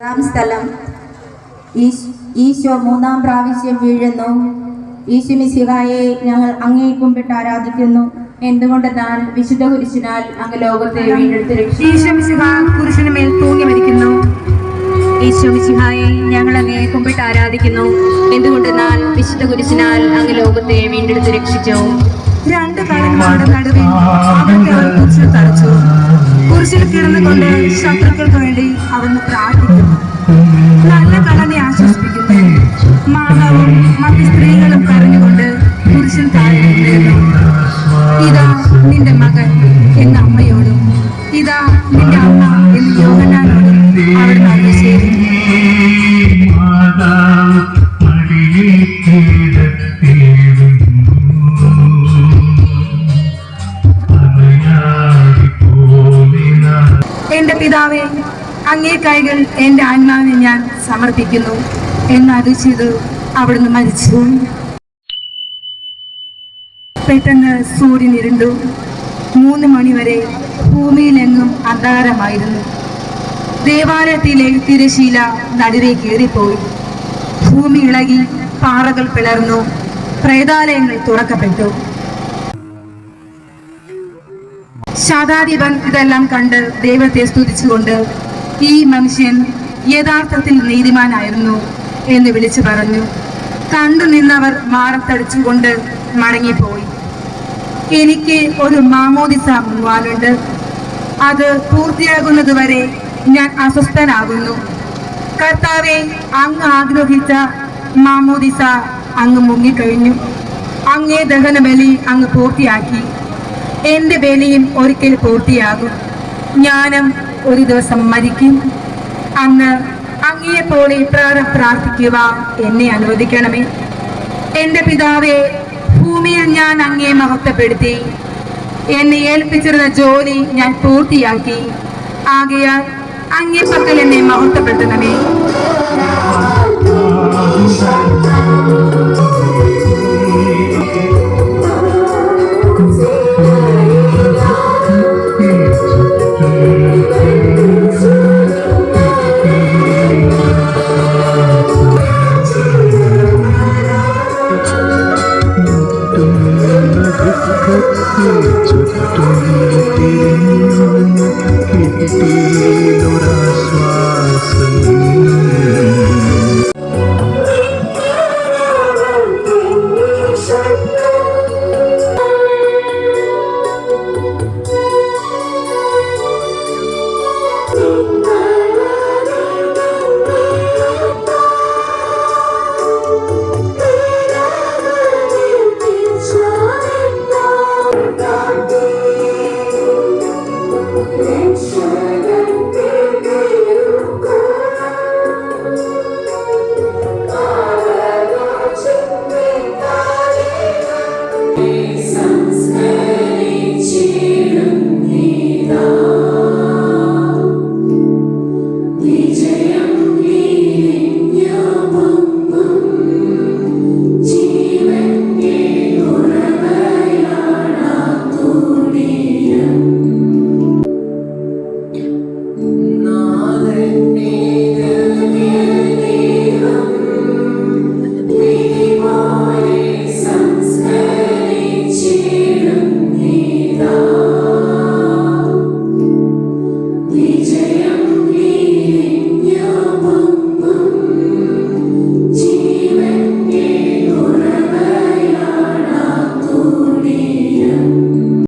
സ്ഥലം ഈശോ മൂന്നാം പ്രാവശ്യം വീഴുന്നു. ഈശോമിശിഹായെ ഞങ്ങൾ അങ്ങേ കുമ്പിട്ട് ആരാധിക്കുന്നു. എന്തുകൊണ്ടെന്നാൽ വിശുദ്ധ കുരിശിനാൽ അങ്ങ് ലോകത്തെ വീണ്ടെടുത്ത് രക്ഷിച്ചു. ഈശോമിശിഹ കുരിശിന് മേൽ തൂങ്ങി മരിക്കുന്നു. ഈശോമിശിഹായെ ഞങ്ങൾ അങ്ങേ കുമ്പിട്ട് ആരാധിക്കുന്നു. എന്തുകൊണ്ടെന്നാൽ വിശുദ്ധ കുരിശിനാൽ അങ്ങ് ലോകത്തെ വീണ്ടെടുത്ത് രക്ഷിച്ചു. രണ്ട് കള്ളന്മാരുടെ നടുവിൽ അവർക്ക് അവൻ കുരിശിൽ തറച്ചു. കുരിശിൽ കിടന്നുകൊണ്ട് ശത്രുക്കൾക്ക് വേണ്ടി അവിടുന്ന് പ്രാർത്ഥിക്കുന്നു. നല്ല കള്ളനെ ആശ്വസിപ്പിക്കുന്നു. മാതാവും മറ്റ് സ്ത്രീകളും കരഞ്ഞുകൊണ്ട് കുരിശിൽ താഴെ നിന്നിരുന്നു. ഇതാ നിന്റെ മകൻ എന്ന അമ്മയോടും ഇതാ നിന്റെ അമ്മ എന്ന് യോഹന്നാനോടും അവിടുന്ന് അരുളി ചെയ്തു. എന്റെ പിതാവേ, അങ്ങേ കൈകൾ എന്റെ ആത്മാവിനെ ഞാൻ സമർപ്പിക്കുന്നു എന്നറിയിച്ചത് അവിടുന്ന് മരിച്ചു. പെട്ടെന്ന് സൂര്യൻ ഇരുണ്ടു. 3 മണിവരെ ഭൂമിയിലെങ്ങും അന്ധകാരമായിരുന്നു. ദേവാലയത്തിലെ തിരശീല നടുവേ കീറിപ്പോയി. ഭൂമി ഇളകി, പാറകൾ പിളർന്നു, പ്രേതാലയങ്ങൾ തുറക്കപ്പെട്ടു. ശതാധിപൻ ഇതെല്ലാം കണ്ട് ദൈവത്തെ സ്തുതിച്ചുകൊണ്ട് ഈ മനുഷ്യൻ യഥാർത്ഥത്തിൽ നീതിമാനായിരുന്നു എന്ന് വിളിച്ചു പറഞ്ഞു. കണ്ടു നിന്നവർ മാറത്തടിച്ചുകൊണ്ട് മടങ്ങിപ്പോയി. എനിക്ക് ഒരു മാമോദിസ മുങ്ങുവാനുണ്ട്. അത് പൂർത്തിയാകുന്നതുവരെ ഞാൻ അസ്വസ്ഥനാകുന്നു. കർത്താവെ, അങ്ങ് ആഗ്രഹിച്ച മാമോദിസ അങ്ങ് മുങ്ങിക്കഴിഞ്ഞു. അങ്ങേ ദഹനബലി അങ്ങ് പൂർത്തിയാക്കി. എന്റെ ബലിയും ഒരിക്കൽ പൂർത്തിയാകും. ഞാനും ഒരു ദിവസം മരിക്കും. അന്ന് അങ്ങയെപ്പോലെ പ്രാർത്ഥിക്കുക എന്നെ അനുവദിക്കണമേ. എന്റെ പിതാവേ, ഭൂമിയിൽ ഞാൻ അങ്ങയെ മഹത്വപ്പെടുത്തി. എന്നെ ഏൽപ്പിച്ചിരുന്ന ജോലി ഞാൻ പൂർത്തിയാക്കി. ആകയാൽ അങ്ങേ പക്കൽ എന്നെ മഹത്വപ്പെടുത്തണമേ.